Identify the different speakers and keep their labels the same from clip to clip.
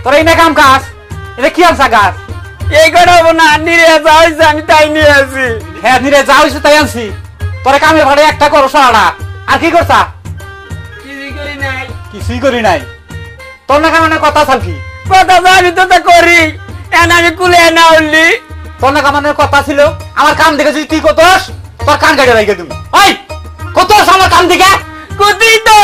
Speaker 1: তোরা এনে কাম কাজ এটা কি আনছা গাছ
Speaker 2: এই করাবো না নিরে যাইছে আমি তাই নিয়ে আসি
Speaker 1: হ্যাঁ নিরে যা হয়েছে তাই আনছি তোরা কামে ভাড়ে একটা করো সারাটা আর কি করছা
Speaker 2: কিছুই করি নাই
Speaker 1: কিছুই করি নাই তোর না কামানের কথা চাল কি
Speaker 2: কথা আমি তো তা করি এন আমি কুলে না উঠলি
Speaker 1: তোর না কামানের কথা ছিল আমার কাম দেখে যদি তুই কতস তোর কান কাটে রাখে তুমি ওই কতস আমার কাম দেখে
Speaker 2: কুতি তো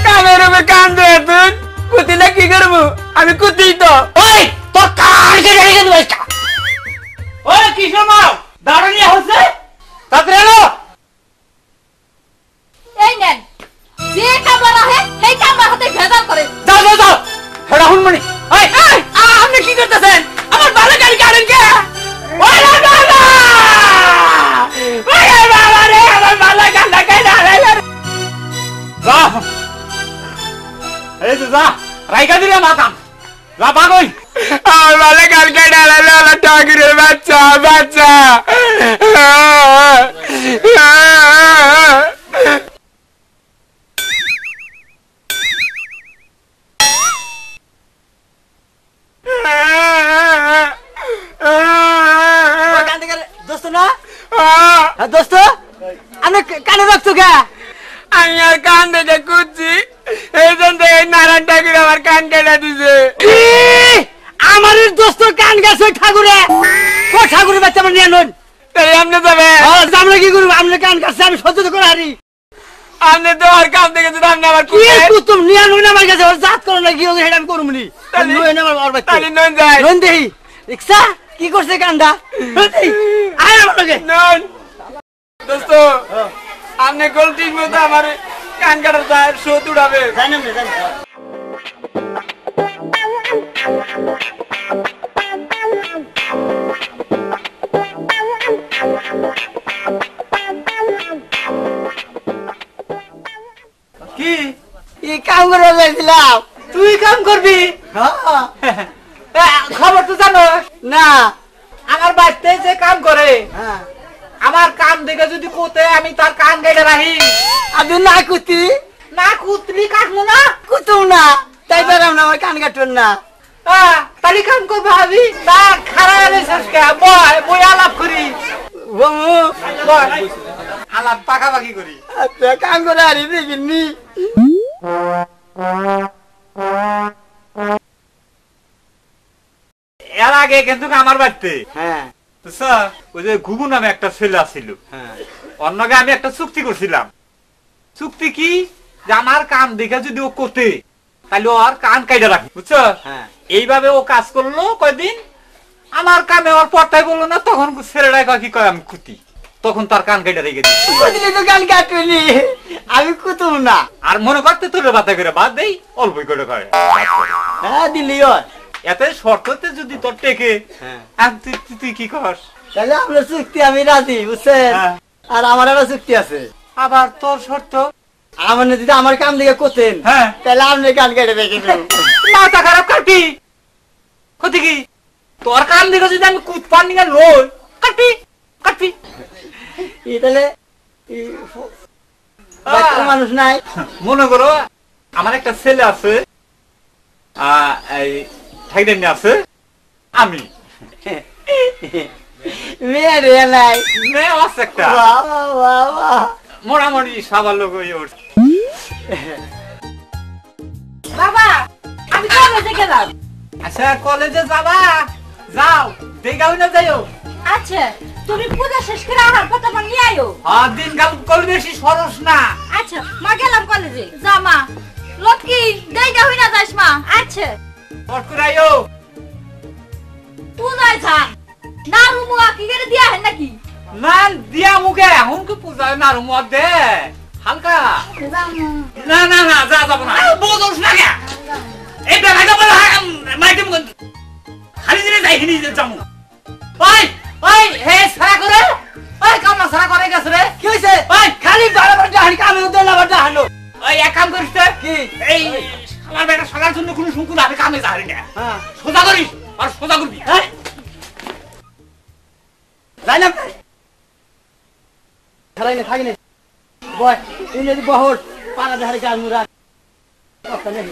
Speaker 2: কামের উপর কান দেয় তুই কুতি না কি করবো আমি কুতি তো
Speaker 1: ওই তোর কান কেটে রেখে দেবো ওই কিশোর মাও দাঁড়ানিয়া হচ্ছে তাড়াতাড়ি এলো
Speaker 3: এই নেন যে কামরা হে সেই কামরা হাতে ভেজাল করে
Speaker 1: যাও যাও যাও হেডা হুনমনি ওই
Speaker 2: এই আপনি কি করতেছেন আমার ভালো গাড়ি কাটেন কে
Speaker 1: ওই না না না
Speaker 2: ওই বাবা রে আমার ভালো গাড়ি কাটা রে
Speaker 1: যা এই যে যা রাইকা দিলে মাতাম যা ভাগই
Speaker 2: আমার ভালো গাড়ি কাটা রে ঠাকুরের বাচ্চা বাচ্চা
Speaker 1: দোস্ত না দোস্ত আমি কানে রাখছো কে
Speaker 2: আমি আর কান দেখে কুচ্ছি এই জন্য এই নারায়ণ ঠাকুর আমার কান কেটে দিছে
Speaker 1: আমার দোস্ত কান গেছে ঠাকুরে ও ঠাকুরের বাচ্চা আমার নিয়ে নন
Speaker 2: তাই আপনি যাবে
Speaker 1: আমরা কি করবো আপনি কান কাছে আমি সহ্য করে হারি
Speaker 2: আপনি তো আর কান দেখে যদি আপনি আমার
Speaker 1: কি কুতুম নিয়ে নন আমার কাছে ওর জাত করো না কি হেড আমি করবো নি নন আমার ওর বাচ্চা
Speaker 2: তাহলে নন যায়
Speaker 1: নন দেহি রিক্সা কি করছে কান্দা আয় আমার লগে
Speaker 2: নন দোস্ত আপনি গোলটির মতো আমার কান কাটার যায় শোধ উড়াবে
Speaker 1: জানেন না জানেন
Speaker 2: কি
Speaker 1: এই কাম করে যাইছিলাম
Speaker 2: তুই কাম করবি
Speaker 1: খবর তো জানো না
Speaker 2: আমার বাড়িতে যে কাম করে
Speaker 1: হ্যাঁ
Speaker 2: আমার কান দেখে যদি কোতে আমি তার কান কেটে রাখি
Speaker 1: আমি না কুতি
Speaker 2: না কুতলি কাটবো না
Speaker 1: কুতুম না তাই বেরাম না আমার কান কাটুন না
Speaker 2: তাহলে কাম করবো ভাবি তা খারাপ শেষকে বয় বই আলাপ করি
Speaker 1: বমু
Speaker 2: বয় আলাপ পাকাপাকি করি
Speaker 1: আচ্ছা কাম করে হারি দেখিনি
Speaker 2: এর আগে কিন্তু আমার বাড়িতে
Speaker 1: হ্যাঁ
Speaker 2: স্যার ওই যে ঘুঘু নামে একটা ছেলে ছিল
Speaker 1: হ্যাঁ
Speaker 2: অন্যকে আমি একটা চুক্তি করছিলাম চুক্তি কি যে আমার কান দেখে যদি ও কোতে তাহলে ওর কান কাইডা রাখি বুঝছো
Speaker 1: হ্যাঁ
Speaker 2: এইভাবে ও কাজ করলো কয়দিন আমার কামে ওর পড়তাই বললো না তখন ছেলেটাই কয় কি কয় আমি কুতি তখন তার কান কাইডা রেখে দিই
Speaker 1: কুতলি তো কান কাটুনি আমি কুতুম না
Speaker 2: আর মনে করতে তোর বাতা করে বাদ দেই অল্পই করে করে
Speaker 1: হ্যাঁ দিলি হয়
Speaker 2: এতে শর্ততে যদি তোর টেকে
Speaker 1: হ্যাঁ
Speaker 2: আর তুই কি কর
Speaker 1: তাহলে আপনার চুক্তি আমি রাজি বুঝছেন
Speaker 2: হ্যাঁ।
Speaker 1: আর আমার একটা চুক্তি আছে
Speaker 2: আবার তোর শর্ত
Speaker 1: আমার যদি আমার কাম দিকে কোতেন
Speaker 2: হ্যাঁ।
Speaker 1: তাহলে আপনি কান কেটে রেখে দেবেন
Speaker 2: মাথা খারাপ কাটবি ক্ষতি কি তোর কান দেখে যদি আমি কুত পান নিয়ে লই কাটবি কাটবি
Speaker 1: তাহলে বাচ্চা মানুষ নাই
Speaker 2: মনে করো আমার একটা ছেলে আছে এই ঠাইডেন আছে আমি
Speaker 1: মেয়ে রে নাই
Speaker 2: মেয়ে আছে একটা
Speaker 1: বাবা বাবা
Speaker 2: মোটামুটি সবার লোক ওই ওর
Speaker 3: বাবা আমি কলেজে গেলাম
Speaker 2: আচ্ছা কলেজে যাবা যাও দেখাও না যাইও
Speaker 3: আচ্ছা তুমি পূজা শেষ করে আহার কথা নিয়ে আয়ো
Speaker 2: আর দিনকাল কল বেশি সরস না
Speaker 3: আচ্ছা মা গেলাম কলেজে যা মা লটকি দেইগা হই না যাস মা আচ্ছা
Speaker 2: পটকুরাইও
Speaker 3: পূজায় যা না রুমুয়া কি করে দিয়া হেন নাকি
Speaker 2: না দিয়া মুখে এখন কি পূজা না রুম দে হালকা না না না যা যাব না বোঝোস না কে এটা লাগা বলা মাইতে মুখ খালি দিনে যাই হিনি যামু ওই ওই হে সারা করে ওই কাম না সারা করে গেছ রে
Speaker 1: কি হইছে
Speaker 2: ওই
Speaker 1: খালি বারবার ডাহানি কামে উঠে না বারবার হানো
Speaker 2: ওই এক কাম করিস তো
Speaker 1: কি
Speaker 2: এই আমার বেটা সকাল জন্য কোনো শুনকুন আমি কামে যাই না
Speaker 1: হ্যাঁ
Speaker 2: সোজা করিস আর সোজা করবি
Speaker 1: হ্যাঁ জানেন খালাই না থাকি না বয় ইনি বহুত পাড়া ধারে কাজ মুরা কথা নেই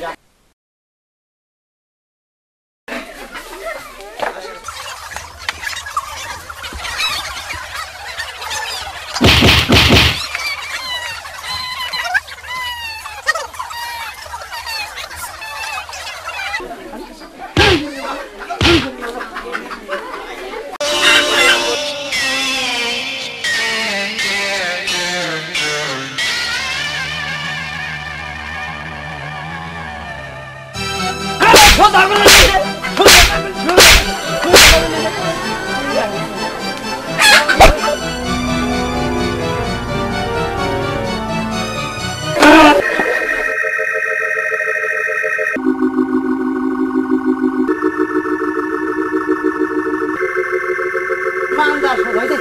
Speaker 1: মান দাস হইছে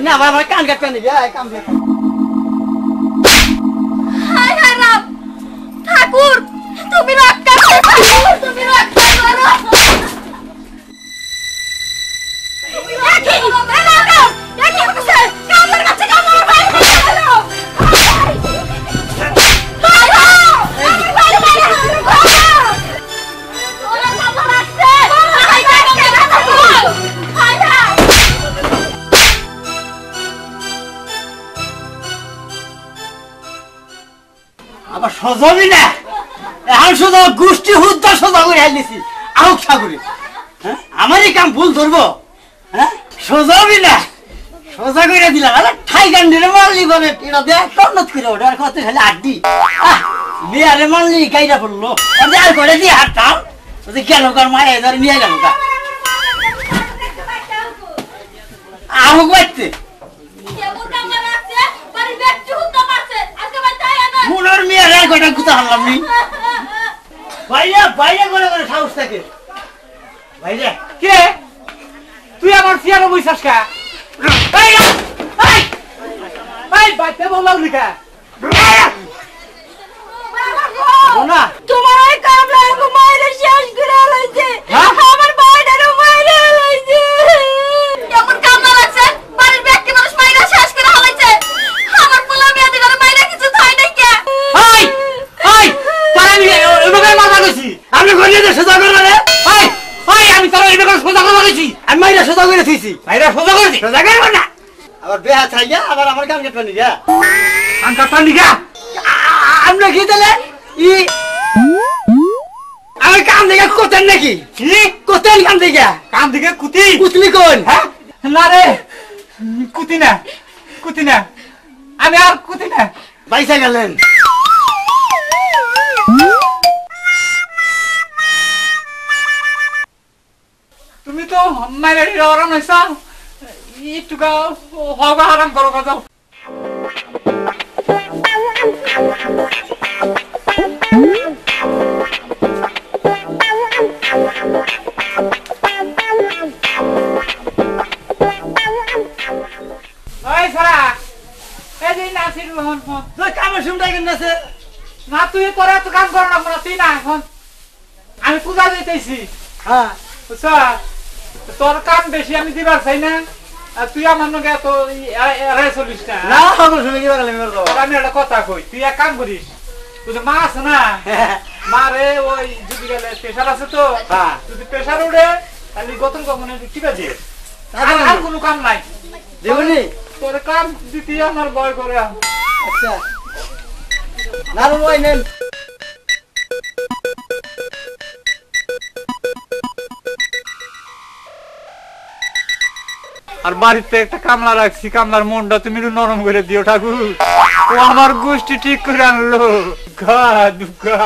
Speaker 1: না বাবা কান কাটতে নি কাম
Speaker 3: হায় হায় রাম ঠাকুর তুমি রক্ষা করো ঠাকুর তুমি রক্ষা করো
Speaker 1: আবার সজাবি না এখন শুধু গোষ্ঠী হুদ্দা সোজা করে হাইলিছি আউক সাগরে হ্যাঁ আমারই কাম ভুল ধরবো হ্যাঁ সজাবি না সোজা করে দিলাম আরে ঠাই গান্ডিরে মারলি বলে এটা দেখ টন্নত করে ওঠে আর কত খালি আড্ডি মেয়ারে মারলি গাইরা পড়লো আর করে দিয়ে হাঁটতাম কেন কর মায়া ধরে নিয়ে গেল তা আহুক বাড়তে পুনর মেয়ারে আর কয়টা গুতা হারলাম নি বাইরে বাইরে করে করে সাহস থাকে বাইরে
Speaker 2: কে তুই আমার চেয়ারে বইছাস কা এই এই এই বাইতে বললাম লিখা
Speaker 1: না
Speaker 3: তোমার এই কামলা আমাকে মাইরে শেষ করে লইছে আমার বাইরেরও মাইরে লইছে এমন কামলা লাগছে বাড়ির ব্যক্তি মানুষ মাইরে শেষ করে লইছে আমার পোলা মেয়ে দিলার মাইরে কিছু থাই নাই কে
Speaker 1: এই এই তারা আমি এভাবে মাথা কইছি আমি কইলে যে সোজা করে রে এই এই আমি তারা এভাবে সোজা করে কইছি আমি মাইরা সোজা করে থইছি মাইরা সোজা করে দি সোজা করব না আবার বেহা থাইয়া আবার আমার কাম কেটে নিগা
Speaker 2: আন কাটা লিখা
Speaker 1: আমরা কি দিলে ই আমার কাম দেখে কোতেন নাকি
Speaker 2: কি
Speaker 1: কোতেন কাম দেখে
Speaker 2: কাম দিকে কুতি
Speaker 1: কুতলি কোন
Speaker 2: হ্যাঁ না রে কুতি না আমি আর কুতি না
Speaker 1: বাইসা গেলেন
Speaker 2: তুমি তো মাইরে আরাম হইছা একটু হওয়া আরাম করো যাও ওই সারা এই যে নাসির রহমান ফোন
Speaker 1: তুই কামের শুনটাই কেন আছে
Speaker 2: না তুই তোরা তো কাম কর না তুই না এখন আমি পূজা দিতেছি
Speaker 1: হ্যাঁ
Speaker 2: বুঝছা তোর কাম বেশি আমি দিবার চাই না আর তুই আমার নগে এত এড়াই চলিস না
Speaker 1: না সকল শুনে কি বাগালে মেরে দাও
Speaker 2: তোর আমি একটা কথা কই তুই এক কাম করিস তুই তো মা আছে না মা রে ওই যদি গেলে প্রেশার আছে তো
Speaker 1: হ্যাঁ
Speaker 2: যদি প্রেশার উঠে তাহলে গতন কখনো টিপা দিয়ে আর কোনো কাম নাই
Speaker 1: দেবনি
Speaker 2: তোর কাম দিতে আমার ভয় করে
Speaker 1: আচ্ছা নারু ওই নেন
Speaker 2: আর বাড়িতে একটা কামলা রাখছি কামলার মনটা তুমি একটু নরম করে দিও ঠাকুর ও আমার গোষ্ঠী ঠিক করে আনলো গা দুঃখা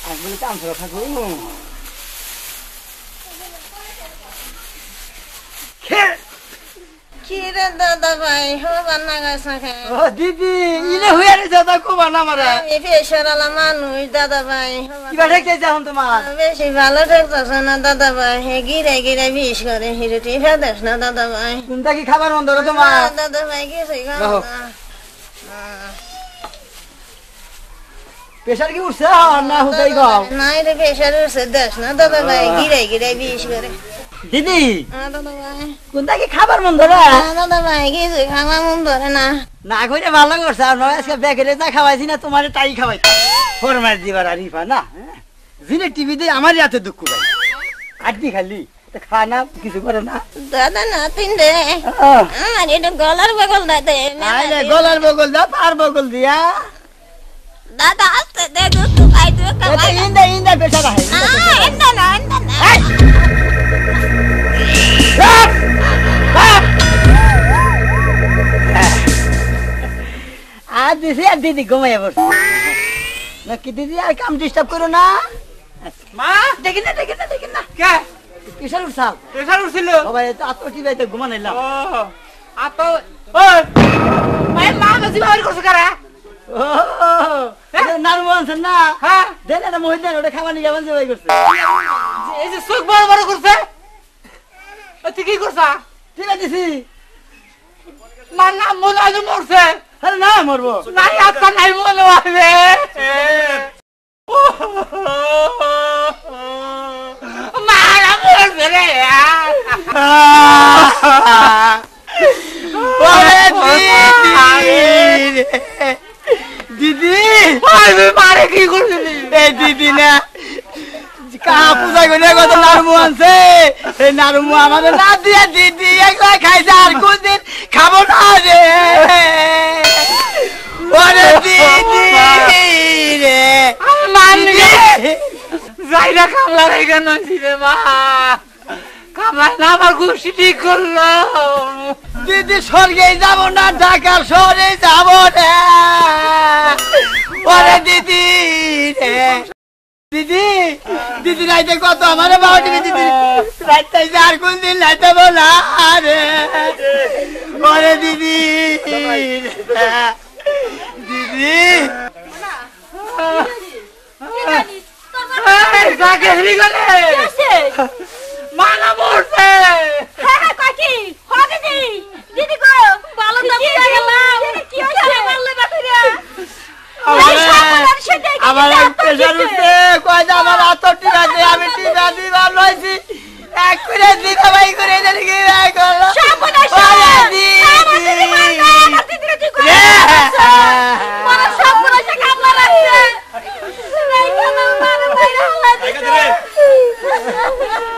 Speaker 1: আজকে কাম করে থাকো
Speaker 4: কি রে দাদা ভাই হবার না গেছে
Speaker 1: ও দিদি ইলে হইয়া রে দাদা কোবা না মারা
Speaker 4: আমি পেশারালা মানুষ দাদা ভাই
Speaker 1: কিবা ঠেকতে যাও তোমার
Speaker 4: বেশি ভালো ঠেকতেছে না দাদা ভাই হে গিরে গিরে বিষ করে হিরুটি ফেদেস না দাদা ভাই
Speaker 1: কোনটা কি খাবার বন্ধ রে তোমার
Speaker 4: দাদা ভাই কিছুই খাবো
Speaker 1: রাখো।
Speaker 4: না
Speaker 1: প্রেসার কি উঠছে না হুদাই গাও
Speaker 4: নাই রে পেশার উঠছে দেশ না দাদা ভাই গিরে গিরে বিষ করে
Speaker 1: দিদি
Speaker 4: দাদা ভাই
Speaker 1: কোনটা কি খাবার বন্ধ রে
Speaker 4: দাদা ভাই কিছুই খাওয়া মন ধরে না
Speaker 1: না কইরে ভালো করছ আর নয় আজকে বেকেরে যা খাওয়াইছি না তোমারে তাই খাওয়াই ফরমাইশ দিবার আরিফা না জিনে টিভি দে আমারই হাতে দুঃখ ভাই আড্ডি খালি তো খানা কিছু করে না
Speaker 4: দাদা না তিনটে আমার এটা গলার বগল দাদা
Speaker 1: আইলে গলার বগল দাও তার বগল দিয়া
Speaker 4: দাদা আসতে দে দুধ খাই তুই
Speaker 1: এটা
Speaker 4: খাওয়াই
Speaker 1: ইন্দা ইন্দা পেশা রাখে
Speaker 4: এন্ডা না
Speaker 1: আর দিছি আর দিদি ঘুমাইয়া পড়ছে নাকি দিদি আর কাম ডিস্টার্ব করো না
Speaker 2: মা
Speaker 1: দেখি না
Speaker 2: কে
Speaker 1: কিসের উঠছাল
Speaker 2: প্রেসার উঠছিল
Speaker 1: সবাই আত্মটি বাইতে ঘুমানাইলাম
Speaker 2: আপা ওই মায়ের মা কাছে বাইর করছ কারা
Speaker 1: নারু আনছেন না
Speaker 2: হ্যাঁ
Speaker 1: দেন এটা মহিলা ওটা খাবার নিয়ে যাবেন জবাই করছে
Speaker 2: এই যে চোখ বড় বড় করছে তুই কি করছা
Speaker 1: ঠিক আছে
Speaker 2: মার নাম মনে হয় মরছে
Speaker 1: আরে না মরবো
Speaker 2: নাই আত্মা নাই মনে হবে মারা মরছে রে
Speaker 1: দিদি
Speaker 2: মারে কি করছিলি
Speaker 1: এই দিদি না কাহা পূজা করে কত নারমু আনছে এই নারমু আমাদের না দিয়া দিদি একলা খাইছে আর কোনদিন খাবো না রে ওরে দিদি রে
Speaker 2: যাইরা কামলা রেখে নছি রে মা কামলা না আমার গোষ্ঠী ঠিক করলো
Speaker 1: দিদি স্বর্গে যাব না ঢাকার শহরে যাব রে ওরে দিদি রে দিদি দিদি রাইতে কত আমার বাবা দিদি রাইতে আর কোন দিন রাইতে বলা রে ওরে দিদি দিদি
Speaker 2: কাকে হেরি গেলে মানা মরছে
Speaker 1: আমার প্রেশার উঠছে কয়টা আমার হাত টিকা দিয়ে আমি টিকা দিবার লইছি এক করে দিদা ভাই করে জানি কি করলো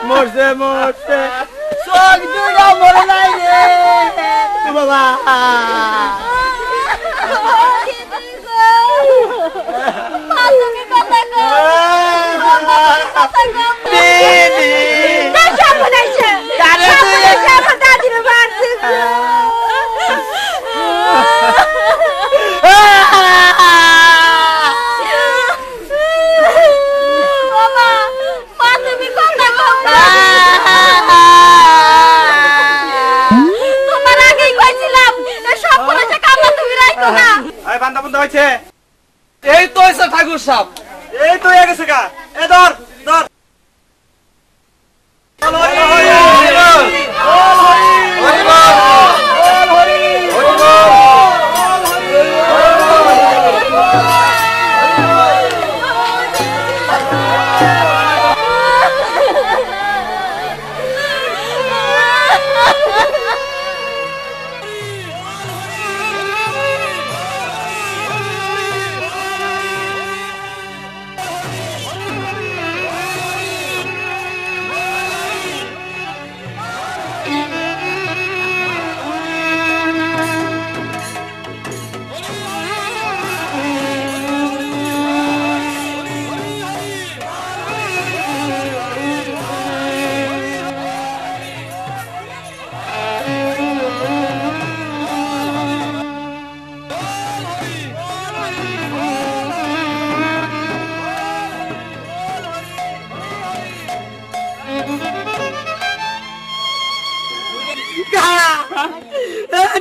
Speaker 1: মরছে মরছে চোখ দুইটা মরে নাই রে বাবা
Speaker 2: এই তো এসে ঠাকুর সাহেব
Speaker 5: এই তো হয়ে গেছে গা এ ধর ধর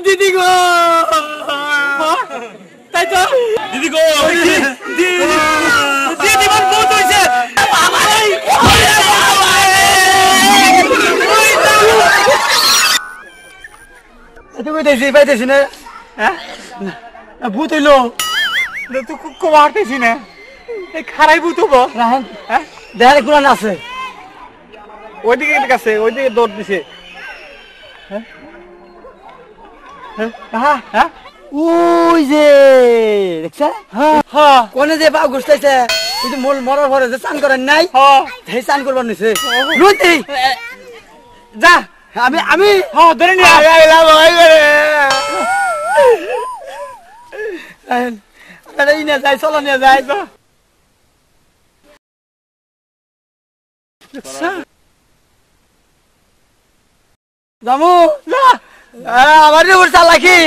Speaker 1: দিদি গো
Speaker 2: তাই তো
Speaker 5: দিদি গো
Speaker 2: দিদি মন বহুত হইছে
Speaker 1: তুমি দেখছি পাইতেছি না ভূত হইলো
Speaker 2: তুই কোয়ারতেছি না এই খারাই ভূত হবো
Speaker 1: রাহেন দেহারে কোরআন আছে
Speaker 2: ওইদিকে গেছে ওইদিকে দৌড় দিছে
Speaker 1: ওই যে দেখছে কোনে যে বাউ ঘুরতেছে ওই যে মরার পরে যে চান করেন নাই সেই চান করবার নিছে রুতি
Speaker 2: যা
Speaker 1: আমি আমি
Speaker 2: ধরে নিয়ে
Speaker 1: নিয়ে যাই চলো নিয়ে যাই জামু আমার উপর চালাকি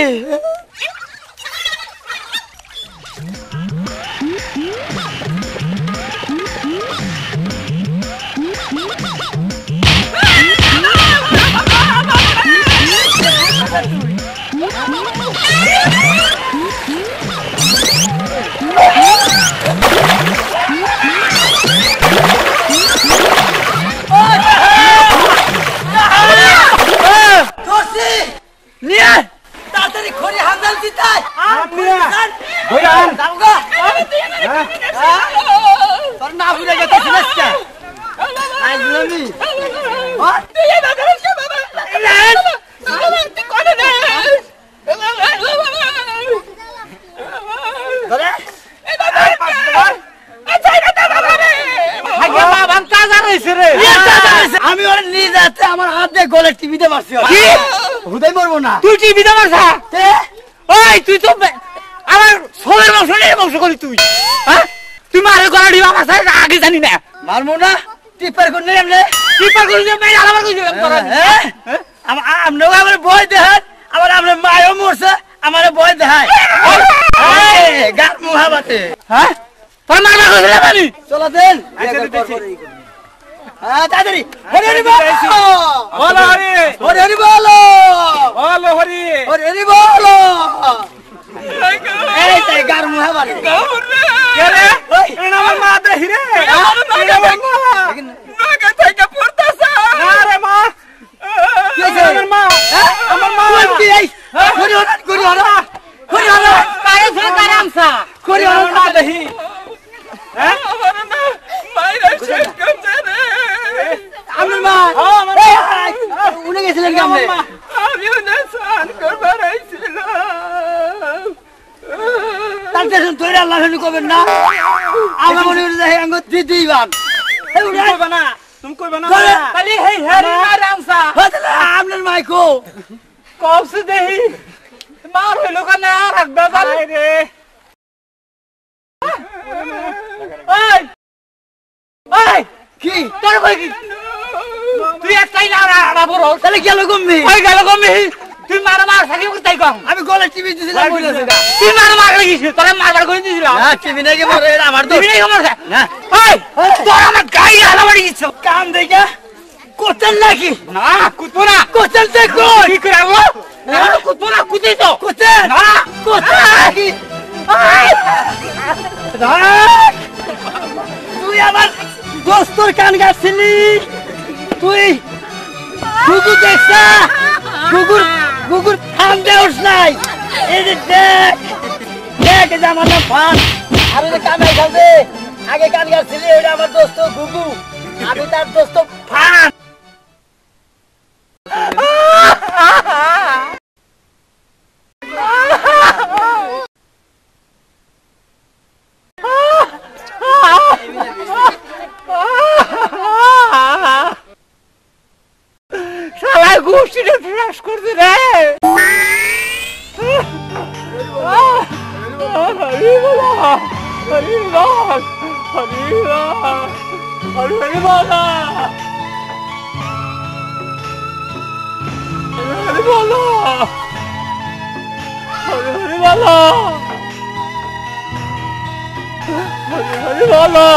Speaker 1: আমি ওর নিয়ে যাচ্ছে আমার হাত দিয়ে গলে টিভিতে মারছি
Speaker 2: কি?
Speaker 1: হুদাই মরবো না
Speaker 2: তুই টিভিতে মারছা
Speaker 1: তে?
Speaker 2: ওই তুই তো আমার সোলের বংশ নেই বংশ করি তুই হ্যাঁ তুই মারে গলা ডিবা মারছা আগে জানি না
Speaker 1: মারবো না টিপার করে এমনি
Speaker 2: কি পার করি যে মেয়ে আলাদা করি
Speaker 1: আপনাকে আমার বই দেখান আবার আপনার মায়ও মরছে আমার বই দেখায় গান মুহাবাতে
Speaker 2: হ্যাঁ তোর মারবা কইছিস আমি
Speaker 1: চলো দেন তাড়াতাড়ি হরি হরি বলো
Speaker 2: বলো হরি
Speaker 1: হরি হরি বলো
Speaker 2: বলো হরি
Speaker 1: হরি হরি বলো এই তাই গান মুহাবাতে
Speaker 2: কে রে আমার মা দেখি রে আমার মা নাকে থেকে পড়তাছে আরে মা আমার মা আমার মা
Speaker 1: কি এই হরি হরি হরি হরি হরি হরি
Speaker 2: কারে ধরে কারামসা
Speaker 1: হরি হরি
Speaker 2: মা দেখি হ্যাঁ আমার মা মাইরা শেষ করছে রে
Speaker 1: আমার মা উনি গেছিলেন কেমনে
Speaker 2: আমি না স্নান করবার আইছিলাম
Speaker 1: তার দেশন তৈরি আল্লাহ করবেন না আমার মনে হচ্ছে আঙ্গ দিদি বান
Speaker 5: কইবা না তুমি কইবা না
Speaker 2: খালি হেই হেরি মারামসা
Speaker 1: আপনার মাইকো
Speaker 2: কবসে দেহি মার হইলো কানে আর রাখবা জাল রে ওই ওই
Speaker 1: কি
Speaker 2: তোর কই কি তুই একটাই না আড়া বড়
Speaker 1: তাহলে গেল কমবি
Speaker 2: ওই গেল কমে তুই মার মার থাকি তাই কম
Speaker 1: আমি গলে টিভি দিছিলাম বলেছে
Speaker 2: তুই মার মার লাগিস তোরে মারবার কই দিছিলাম
Speaker 1: না টিভি নাকি মরে আমার তো
Speaker 2: তুই নেই আমার
Speaker 1: না
Speaker 2: ওই তোর আমার গায়ে হালা মারি দিছ
Speaker 1: কাম দেখা কোতেন নাকি
Speaker 2: না কুতবো না
Speaker 1: কোতেন দেখো
Speaker 2: কি করে বল কুতবো না কুতি তো
Speaker 1: কোতেন
Speaker 2: না
Speaker 1: কোতেন নাকি তুই আমার দোস্তর কান গাছিলি তুই গুগু দেখছা গুগুর ফান দেওস নাই এই যে দেখ দেখ এই যে আমার নাম ফান আমি যে কামাই খাবে আগে কান গাছিলি ওটা আমার দোস্ত গুগু আমি তার দোস্ত ফান
Speaker 2: শালা গোষ্ঠীটা ত্রাস করছে রে হরি বলা হরি রাম হরি রাম হরি বলা হরি বলা হরি বলা হরি বলা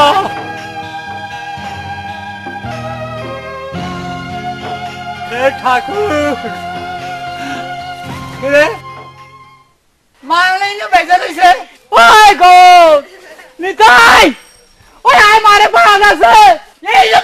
Speaker 2: ঠাকুর মারলেই না বেজা রইছে ওই গো নিতাই ওই আয় মারে পাওয়া গেছে এই যে